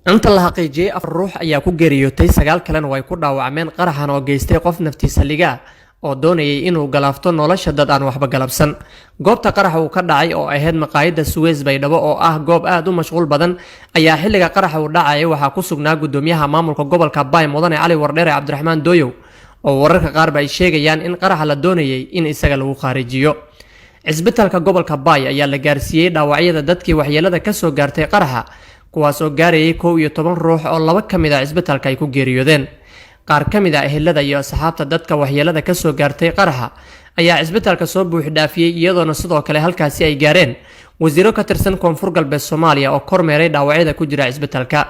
inta la xaqiijiyay 4 ruux ayaa ku geeriyootay 9 kalena way ku dhaawacmeen qaraxan oo geystay qof naftiisa liga oo doonayay inuu galaafto nolosha dad aan waxba galabsan. goobta qaraxa uu ka dhacay oo ahayd maqaayadda Suez Baydhabo oo ah goob aad u mashquul badan ayaa xilliga qaraxa uu dhacay waxaa ku sugnaa gudoomiyaha maamulka gobolka Bay Mudane Cali Wardheere Cabdiraxmaan Dooyow oo wararka qaar ay sheegayaan in qaraxa la doonayay in isaga lagu kharijiyo. Cisbitaalka gobolka Bay ayaa la gaarsiiyay dhaawacyada dadkii waxyeelada ka soo gaartay qaraxa, kuwaas oo gaarayay 11 ruux oo 2 kamid ah cisbitaalka ay ku geeriyoodeen. qaar kamid ah ehelada iyo asxaabta dadka waxyeelada ka soo gaartay qaraxa ayaa cisbitaalka soo buux dhaafiyay iyadoona sidoo kale halkaasi ay gaareen wasiiro ka tirsan Koonfur Galbeed Soomaaliya oo kormeeray dhaawacyada ku jira cisbitaalka.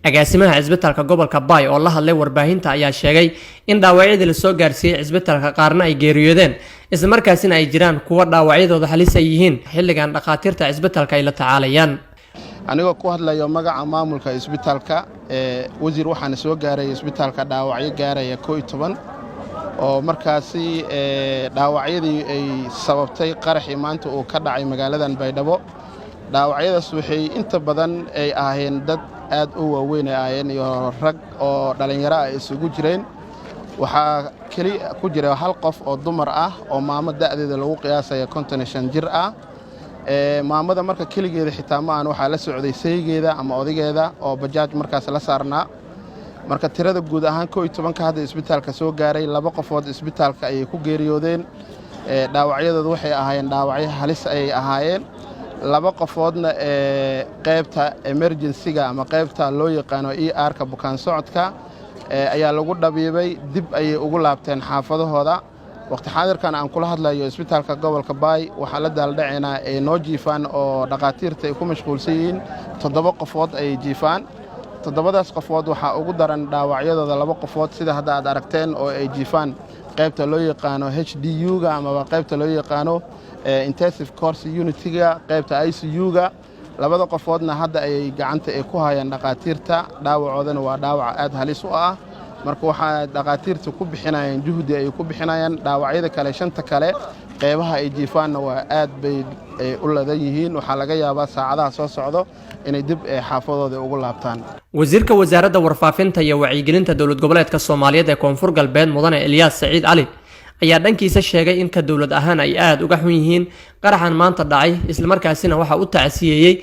agaasimaha cisbitaalka gobolka Bay oo la hadlay warbaahinta ayaa sheegay in dhaawacyada la soo gaarsiiyay cisbitaalka qaarna ay geeriyoodeen isla markaasina ay jiraan kuwa dhaawacyadooda halis ay yihiin xilligan dhaqaatiirta cisbitaalka ay la tacaalayaan. anigoo ku hadlayo magaca maamulka isbitaalka wasiir waxaan soo gaaray isbitaalka dhaawacyo gaaraya 11 oo markaasi dhaawacyadii ay sababtay qaraxii maanta uu ka dhacay magaaladan Baydhabo. dhaawacyadaas waxay inta badan ay ahaayeen dad aad u waaweyn iyo rag oo dhalinyaro ah isugu jireen. waxaa kali ku jira hal qof oo dumar ah oo maamo da'deeda lagu qiyaasay 55 jir ah. maamada marka kaligeeda xitaa ma aan waxa la socday saygeeda ama odageeda oo bajaaj markaas la saarnaa. marka tirada guud ahaan 11 ka hadda isbitaalka soo gaaray 2 qofood isbitaalka ay ku geeriyoodeen. dhaawacyadoodu waxay ahaayeen dhaawacyo halis ay ahaayeen. 2 qofoodna qaybta emergency-ga ama qaybta loo yaqaan ER-ka bukaan socodka ayaa lagu dhabiibay dib ay ugu laabteen xaafadahooda. waqti xaadirkan aan kula hadlayo isbitaalka gobolka Bay waxa la daaldhaceynaa ee noo jiifaan oo dhaqaatiirta ay ku mashquulsan yihiin 7 qofood ay jiifaan. 7daas qofood waxa ugu daran dhaawacyadooda 2 qofood sida hadda aad aragteen oo ay jiifaan qaybta loo yaqaano HDU-ga ama qaybta loo yaqaano intensive course unit-ga qaybta ICU-ga. 2 qofoodna hadda ay gacanta ay ku hayaan dhaqaatiirta dhaawacoodana waa dhaawac aad halis u ah. marka waxa dhaqaatiirta ku bixinayaan juhdi ay ku bixinayaan dhaawacyada kale 5 kale qaybaha ay jiifaanna waa aad bay u ladan yihiin. waxa laga yaabaa saacadaha soo socdo inay dib xaafadooda ugu laabtaan. wasiirka wasaaradda warfaafinta iyo wacyigelinta dowlad goboleedka Soomaaliyeed ee Koonfur Galbeed Mudane Ilyas Saciid Cali ayaa dhankiisa sheegay in ka dowlad ahaan ay aad uga xun yihiin qaraxan maanta dhacay isla markaasina waxa uu tacsiyay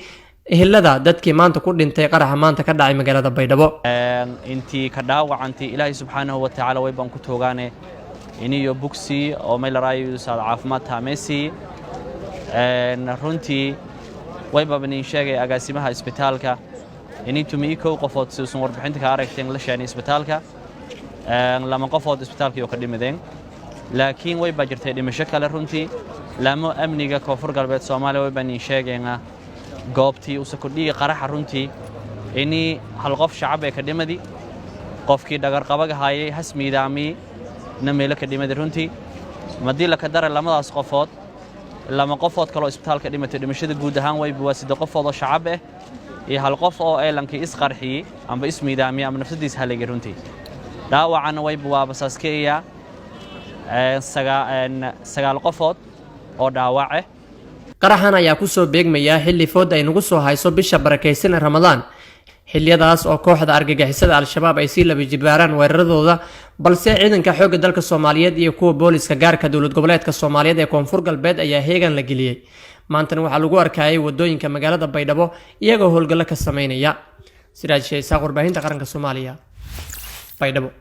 ehelada dadkii maanta ku dhintay qaraxa maanta ka dhacay magaalada Baydhabo. intii ka dhaawacantay Ilaahay subhanahu wa ta'ala way baan ku toogaane iniyo bugsi oo meel raayo saad caafimaad taameysi runtii way baan sheegay agaasimaha isbitaalka inay tumii koow qofood soo warbixinta ka aragteen la sheegay isbitaalka 2 qofood isbitaalka oo ka dhimadeen laakiin way baa jirtay dhimasho kale runtii laamo amniga Koonfur Galbeed Soomaaliya way baan sheegayna goobtii uu soo dhigay qaraxa runtii inii hal qof shacab ee ka dhimadi qofkii dhagar qabaga hayay hasmiidaami nameela ka dhimadi runtii madii la ka daray 2daas qofood 2 qofood kale oo isbitaalka dhimatay dhimashada guud ahaan way buu 3 qofood oo shacab ah iyo hal qof oo eelankii isqarxiyay amba ismiidaami ama nafsadiisa halagay runtii dhaawacana way buu basaskeeya 9 qofood oo dhaawac ah. qaraxan ayaa ku soo beegmaya xilli food ay nagu soo hayso bisha barakeysan Ramadaan xilliyadaas oo kooxda argagixisada Al-Shabaab ay si laba jibaaraan weeraradooda balse ciidanka xoogga dalka Soomaaliyeed iyo kuwa booliska gaarka dowlad goboleedka Soomaaliyeed ee Koonfur Galbeed ayaa heegan la geliyay. maantana waxa lagu arkayay wadooyinka magaalada Baydhabo iyagoo howlgalo ka sameynaya. Siraaj Sheikh, warbaahinta qaranka Soomaaliya, Baydhabo.